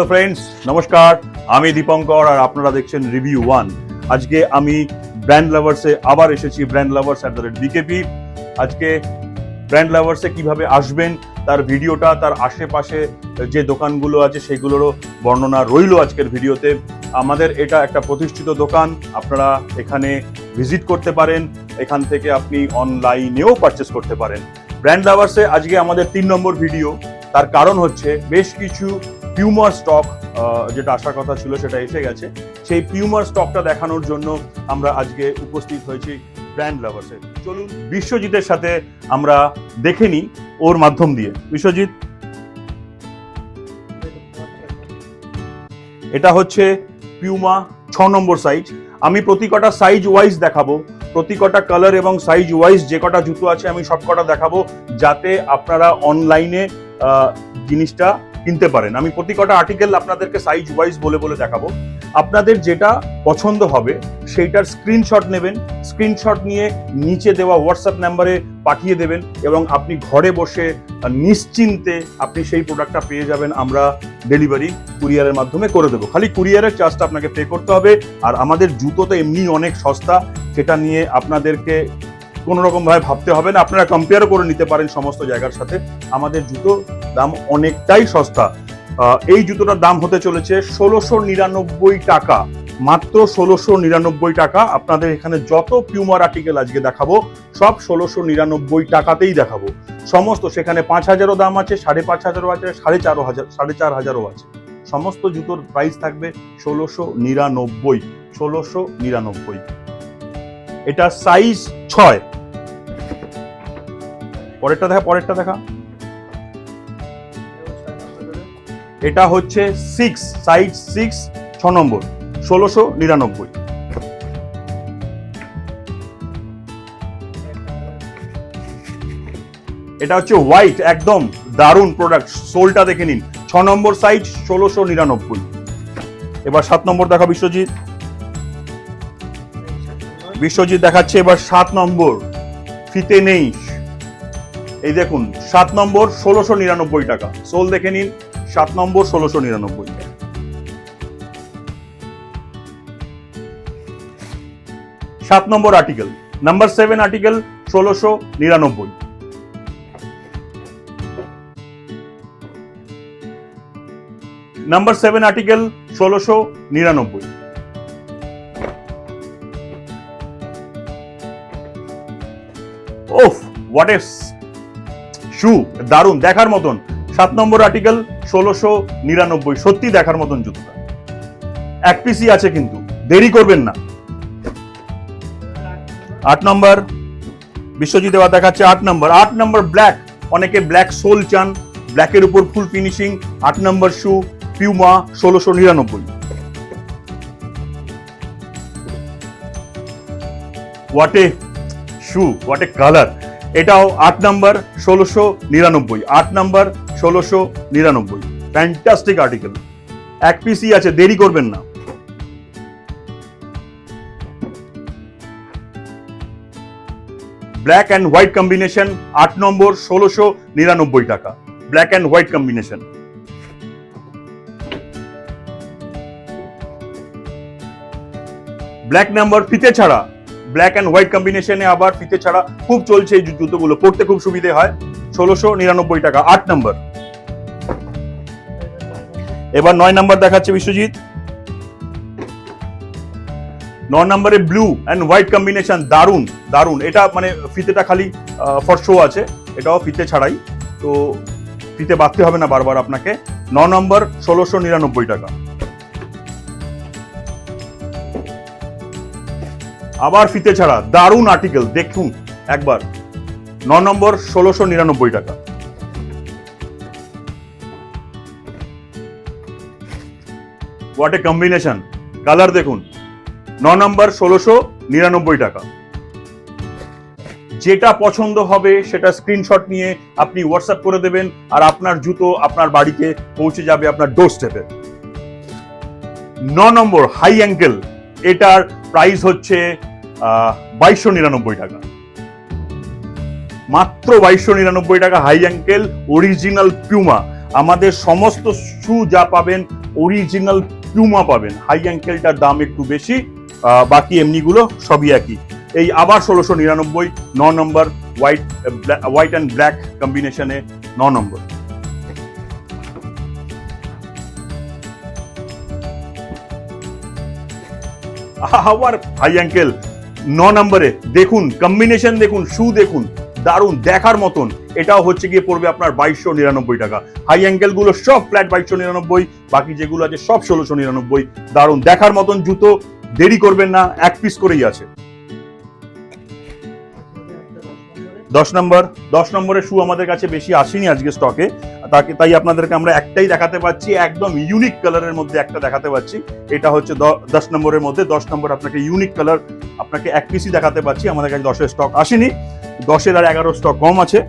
Hello friends, নমস্কার। আমি দীপঙ্কর আর আপনারা দেখছেন রিভিউ ওয়ান। আজকে আমি ব্র্যান্ড লাভার্সে আবার এসেছি, ব্র্যান্ড লাভার্স @BKP। আজকে ব্র্যান্ড লাভার্সে কিভাবে আসবেন তার ভিডিওটা, তার আশেপাশে যে দোকানগুলো আছে সেগুলোরও বর্ণনা রইল আজকের ভিডিওতে। আমাদের এটা একটা প্রতিষ্ঠিত দোকান, আপনারা এখানে ভিজিট করতে পারেন, এখান থেকে আপনি অনলাইনেও পারচেস করতে পারেন। ব্র্যান্ড লাভার্সে আজকে আমাদের 3 নম্বর ভিডিও। তার কারণ হচ্ছে বেশ কিছু পিউমার স্টক যেটা আসার কথা ছিল সেটা এসে গেছে। সেই পিউমার স্টকটা দেখানোর জন্য আমরা আজকে উপস্থিত হয়েছি ব্র্যান্ড লাভার্সে। চলুন বিশ্বজিতের সাথে আমরা দেখে নিই ওর মাধ্যম দিয়ে। বিশ্বজিৎ, এটা হচ্ছে পিউমা 6 নম্বর সাইজ। আমি প্রতি কটা সাইজ ওয়াইজ দেখাবো, প্রতি কটা কালার এবং সাইজ ওয়াইজ যে কটা জুতো আছে আমি সব কটা দেখাবো, যাতে আপনারা অনলাইনে জিনিসটা কিনতে পারেন। আমি প্রতি কটা আর্টিকেল আপনাদেরকে সাইজ ওয়াইজ বলে বলে দেখাবো। আপনাদের যেটা পছন্দ হবে সেইটার স্ক্রিনশট নেবেন, স্ক্রিনশট নিয়ে নিচে দেওয়া হোয়াটসঅ্যাপ নাম্বারে পাঠিয়ে দেবেন এবং আপনি ঘরে বসে নিশ্চিন্তে আপনি সেই প্রোডাক্টটা পেয়ে যাবেন। আমরা ডেলিভারি কুরিয়ারের মাধ্যমে করে দেবো, খালি কুরিয়ারের চার্জটা আপনাকে পে করতে হবে। আর আমাদের জুতো তো এমনি অনেক সস্তা, সেটা নিয়ে আপনাদেরকে কোনো রকমভাবে ভাবতে হবে না। আপনারা কম্পেয়ারও করে নিতে পারেন সমস্ত জায়গার সাথে। আমাদের জুতো দাম অনেকটাই সস্তা। এই জুতোটার দাম হতে চলেছে 1699 টাকা, মাত্র 1699 টাকা। আপনাদের এখানে যত পিউমার আর্টিকেল আজকে দেখাবো সব 1699 টাকাতেই দেখাবো সমস্ত। সেখানে 5000ও দাম আছে, 5500ও আছে, 4500ও আছে। সমস্ত জুতোর প্রাইস থাকবে 1699। এটা সাইজ 6। পরেরটা দেখা। এটা হচ্ছে 6, সাইজ 6, 6 নম্বর, 1699। এটা হচ্ছে হোয়াইট, একদম দারুণ প্রোডাক্ট। সোলটা দেখে নিন, 6 নম্বর সাইজ, 1699। এবার 7 নম্বর দেখা বিশ্বজিৎ দেখাচ্ছে এবার 7 নম্বর। ফিতে নেই, এই দেখুন 7 নম্বর, 1699 টাকা। সোল দেখে নিন, 7 number, 1699। 7 number article, number 7 article, 1699। Number 7 article, 1699। ওফ, হোয়াট এ শু, দারুণ, দেখার মতন। 7 নম্বর আর্টিকেল, 1699। সত্যি দেখার মতন জুতোটা। 1 পিসই আছে কিন্তু, দেরি করবেন না। 8 নম্বর বিশ্বজিৎ এবার দেখাচ্ছে 8 নম্বর। 8 নম্বর ব্ল্যাক, অনেকে ব্ল্যাক সোল চান, ব্ল্যাকের উপর full finishing. 8 number shoe, Puma, 1699। What a shoe, what a colour. এটাও 8 নাম্বার, 1699। 8 নাম্বার, 1699। ফ্যান্টাস্টিক আর্টিকেল, 1 পিসই আছে, দেরি করবেন না। Black and white combination, 8 number, 1699 টাকা। Black and white combination. Black number, ফিতে ছাড়া, ব্ল্যাক অ্যান্ড হোয়াইট কম্বিনেশনে আবার ফিতে ছাড়া খুব চলছে এই জুতোগুলো, পড়তে খুব সুবিধে হয়। 1699 টাকা, 8 নম্বর। এবার 9 নম্বর দেখাচ্ছে বিশ্বজিৎ। 9 নম্বরে ব্লু অ্যান্ড হোয়াইট কম্বিনেশন, দারুণ দারুণ। এটা মানে ফিতেটা খালি ফর শো আছে, এটাও ফিতে ছাড়াই, তো ফিতে বাঁধতে হবে না বারবার আপনাকে। 9 নম্বর, 1699 টাকা। আবার ফিতে ছাড়া, দারুণ আর্টিকেল, দেখুন একবার। 9 নম্বর, 1699 টাকা। হোয়াট এ কম্বিনেশন, কালার দেখুন। 9 নম্বর, 1699 টাকা। যেটা পছন্দ হবে সেটা স্ক্রিনশট নিয়ে আপনি হোয়াটসঅ্যাপ করে দেবেন, আর আপনার জুতো আপনার বাড়িতে পৌঁছে যাবে, আপনার ডোর স্টেপে। 9 নম্বর হাই অ্যাঙ্কেল, এটার প্রাইস হচ্ছে 2299 টাকা। মাত্র 2299 টাকা, হাই অ্যাঙ্কেল, অরিজিনাল পিউমা। আমাদের সমস্ত শু যা পাবেন অরিজিনাল পিউমা পাবেন। হাই অ্যাঙ্কেলটার দাম একটু বেশি, বাকি এমনিগুলো সবই একই। এই আবার 1699, 9 নম্বর, হোয়াইট অ্যান্ড ব্ল্যাক কম্বিনেশনে 9 নম্বর। আবার হাই অ্যাঙ্কেল 9 নম্বরে দেখুন, কম্বিনেশন দেখুন, শু দেখুন, দারুণ দেখার মতন। এটাও হচ্ছে গিয়ে পড়বে আপনার 2299 টাকা। হাই অ্যাঙ্কেল গুলো সব ফ্ল্যাট 2299, বাকি যেগুলো আছে সব 1699। দারুণ দেখার মতন জুতো, দেরি করবেন না, এক পিস করেই আছে। 10 নম্বর, 10 নম্বরের শু আমাদের কাছে বেশি আসেনি আজকে স্টকে, তাই আপনাদেরকে আমরা একটাই দেখাতে পাচ্ছি, একদম ইউনিক কালারের মধ্যে একটা দেখাতে পাচ্ছি। এটা হচ্ছে 10 নম্বরের মধ্যে। 10 নম্বর আপনাকে ইউনিক কালার, আপনাকে এক পিসই দেখাতে পাচ্ছি। আমাদের কাছে 10-এর স্টক আসেনি, 10-এর আর 11 স্টক কম আছে।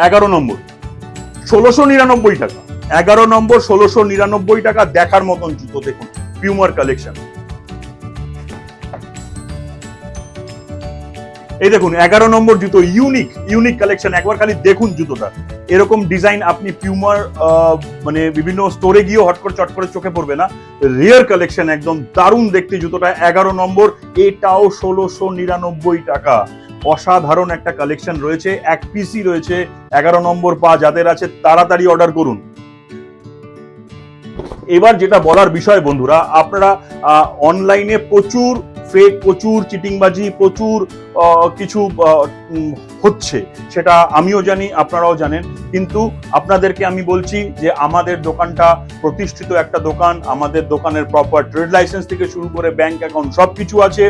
এগারো নম্বর 1699 টাকা। 11 নম্বর 1699 টাকা। দেখার মতন জুতো দেখুন, পিউমার কালেকশন। এই দেখুন 11 নম্বর জুতো, ইউনিক কালেকশন। একবার খালি দেখুন জুতোটা, এরকম ডিজাইন আপনি পিউমার মানে বিভিন্ন স্টোরে গিয়েও হট করে চট করে চোখে পড়বে না। রেয়ার কালেকশন, একদম দারুণ দেখতে জুতোটা। 11 নম্বর, এটাও 1699 টাকা। অসাধারণ একটা কালেকশন রয়েছে, এক পিসই রয়েছে। 11 নম্বর পা যাদের আছে তাড়াতাড়ি অর্ডার করুন। এবার যেটা বলার বিষয় বন্ধুরা, আপনারা অনলাইনে প্রচুর ফেক, প্রচুর চিটিংবাজি, প্রচুর কিছু হচ্ছে, সেটা আমিও জানি, আপনারাও জানেন। কিন্তু আপনাদেরকে আমি বলছি যে আমাদের দোকানটা প্রতিষ্ঠিত একটা দোকান। আমাদের দোকানের প্রপার ট্রেড লাইসেন্স থেকে শুরু করে ব্যাংক অ্যাকাউন্ট সবকিছু আছে।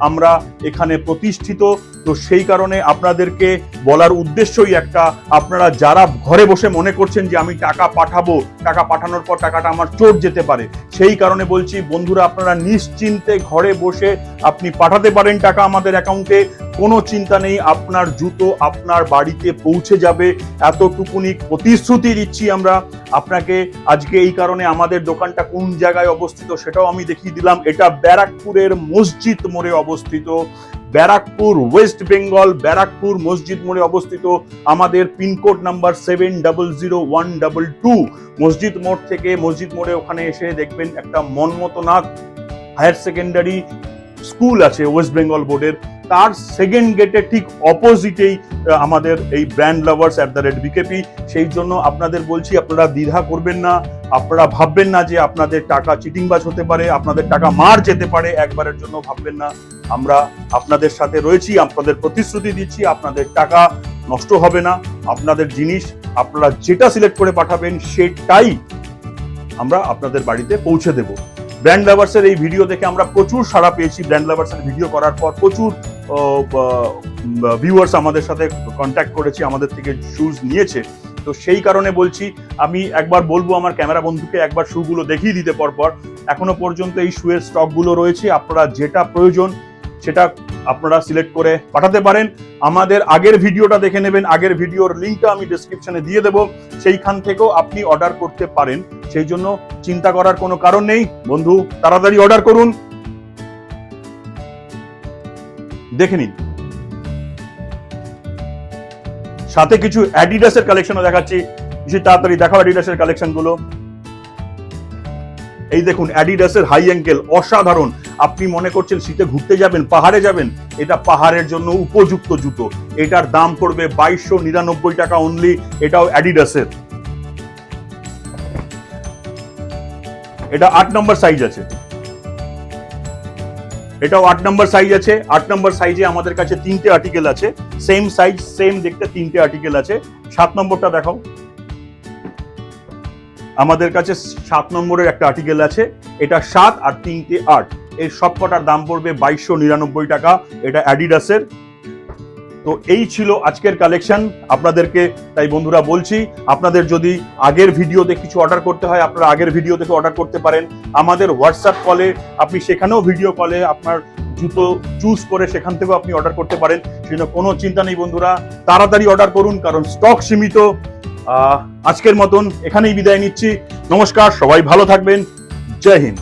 আমরা এখানে প্রতিষ্ঠিত। তো সেই কারণে আপনাদেরকে বলার উদ্দেশ্যই একটা, আপনারা যারা ঘরে বসে মনে করছেন যে আমি টাকা পাঠাবো, টাকা পাঠানোর পর টাকাটা আমার চোট যেতে পারে, সেই কারণে বলছি বন্ধুরা, আপনারা নিশ্চিন্তে ঘরে বসে আপনি পাঠাতে পারেন টাকা আমাদের অ্যাকাউন্টে। কোনো চিন্তা নেই, আপনার জুতো আপনার বাড়িতে পৌঁছে যাবে, এতটুকুনি প্রতিশ্রুতি দিচ্ছি আমরা আপনাকে। আজকে এই কারণে আমাদের দোকানটা কোন জায়গায় অবস্থিত সেটাও আমি দেখিয়ে দিলাম। এটা ব্যারাকপুরের মসজিদ মোড়ে অবস্থিত, ব্যারাকপুর, ওয়েস্ট বেঙ্গল, ব্যারাকপুর মসজিদ মোড়ে অবস্থিত। আমাদের পিনকোড নাম্বার 700122। মসজিদ মোড় থেকে, মসজিদ মোড়ে ওখানে এসে দেখবেন একটা মনমতনাথ হায়ার সেকেন্ডারি স্কুল আছে ওয়েস্ট বেঙ্গল বোর্ডের, তার সেকেন্ড গেটে ঠিক অপোজিটেই আমাদের এই ব্র্যান্ড লাভার্স @BKP। সেই জন্য আপনাদের বলছি, আপনারা দ্বিধা করবেন না, আপনারা ভাববেন না যে আপনাদের টাকা চিটিংবাজ হতে পারে, আপনাদের টাকা মার যেতে পারে, একবারের জন্য ভাববেন না। আমরা আপনাদের সাথে রয়েছি, আপনাদের প্রতিশ্রুতি দিচ্ছি, আপনাদের টাকা নষ্ট হবে না। আপনাদের জিনিস আপনারা যেটা সিলেক্ট করে পাঠাবেন সেটাই আমরা আপনাদের বাড়িতে পৌঁছে দেব। ব্র্যান্ড লাভার্সের এই ভিডিও দেখে আমরা প্রচুর সাড়া পেয়েছি। ব্র্যান্ড লাভার্সের ভিডিও করার পর প্রচুর ভিউয়ার্স আমাদের সাথে কন্ট্যাক্ট করেছে, আমাদের থেকে শুজ নিয়েছে। তো সেই কারণে বলছি, আমি একবার বলবো আমার ক্যামেরা বন্ধুকে একবার শুগুলো দেখিয়ে দিতে পরপর। এখনো পর্যন্ত এই শুয়ের স্টকগুলো রয়েছে, আপনারা যেটা প্রয়োজন সেটা আপনারা সিলেক্ট করে পাঠাতে পারেন। আমাদের আগের ভিডিওটা দেখে নেবেন, আগের ভিডিওর লিঙ্কটা আমি ডেসক্রিপশনে দিয়ে দেবো, সেইখান থেকেও আপনি অর্ডার করতে পারেন। সেই জন্য চিন্তা করার কোনো কারণ নেই বন্ধু, তাড়াতাড়ি অর্ডার করুন। দেখে নিন, সাথে কিছু অ্যাডিডাসের কালেকশনও দেখাচ্ছি, বেশি তাড়াতাড়ি দেখাও অ্যাডিডাসের কালেকশন গুলো। এই দেখুন অ্যাডিডাসের হাই অ্যাঙ্কেল, অসাধারণ। আপনি মনে করছেন শীতে ঘুরতে যাবেন, পাহাড়ে যাবেন, এটা পাহাড়ের জন্য উপযুক্ত জুতো। এটার দাম পড়বে 2299 টাকা অনলি। এটাও অ্যাডিডাসের, এটা 8 নম্বর সাইজ আছে, এটাও 8 নম্বর সাইজ আছে। 8 নম্বর সাইজে আমাদের কাছে 3টে আর্টিকেল আছে, সেম সাইজ, সেম দেখতে 3টে আর্টিকেল আছে। 7 নম্বরটা দেখাও, আমাদের কাছে 7 নম্বরের একটা আর্টিকেল আছে, এটা 7 আর 3টে 8। এই সবকটার দাম পড়বে 2299 টাকা। এটা অ্যাডিডাসের। তো এই ছিল আজকের কালেকশন আপনাদেরকে। তাই বন্ধুরা বলছি, আপনাদের যদি আগের ভিডিওতে কিছু অর্ডার করতে হয়, আপনারা আগের ভিডিও থেকে অর্ডার করতে পারেন। আমাদের হোয়াটসঅ্যাপ কলে আপনি, সেখানেও ভিডিও কলে আপনার জুতো চুজ করে সেখান থেকেও আপনি অর্ডার করতে পারেন। সেই জন্য কোনো চিন্তা নেই বন্ধুরা, তাড়াতাড়ি অর্ডার করুন, কারণ স্টক সীমিত। আজকের মতন এখানেই বিদায় নিচ্ছি। নমস্কার, সবাই ভালো থাকবেন। জয় হিন্দ।